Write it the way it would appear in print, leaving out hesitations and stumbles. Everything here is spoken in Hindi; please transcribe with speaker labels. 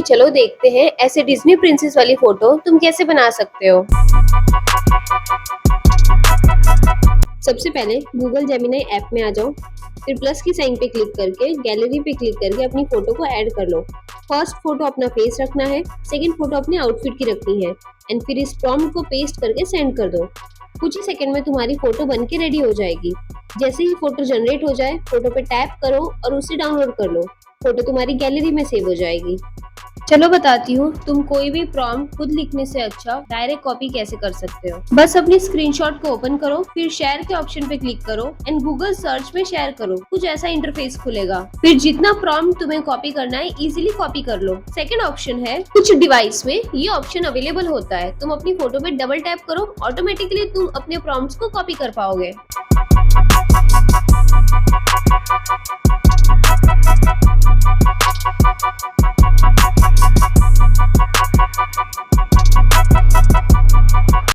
Speaker 1: चलो देखते हैं ऐसे डिज्नी प्रिंसेस वाली फोटो तुम कैसे बना सकते हो। सबसे पहले गूगल जेमिनी ऐप में आ जाओ, फिर प्लस की साइन पे क्लिक करके गैलरी पे क्लिक करके अपनी फोटो को ऐड कर लो। फर्स्ट फोटो अपना फेस रखना है, सेकंड फोटो अपने आउटफिट की रखनी है एंड फिर इस प्रॉम्प्ट को पेस्ट करके सेंड कर दो। कुछ ही सेकंड में तुम्हारी फोटो बनके रेडी हो जाएगी। जैसे ही फोटो जनरेट हो जाए, फोटो पे टैप करो और उसे डाउनलोड कर लो। फोटो तुम्हारी गैलरी में सेव हो जाएगी। चलो बताती हूँ तुम कोई भी प्रॉम्प्ट खुद लिखने से अच्छा डायरेक्ट कॉपी कैसे कर सकते हो। बस अपनी स्क्रीनशॉट को ओपन करो, फिर शेयर के ऑप्शन पे क्लिक करो एंड गूगल सर्च में शेयर करो। कुछ ऐसा इंटरफेस खुलेगा। फिर जितना प्रॉम्प्ट तुम्हें कॉपी करना है इजीली कॉपी कर लो। सेकंड ऑप्शन है, कुछ डिवाइस में ये ऑप्शन अवेलेबल होता है। तुम अपनी फोटो पे डबल टैप करो, ऑटोमेटिकली तुम अपने प्रॉम्प्ट्स को कॉपी कर पाओगे।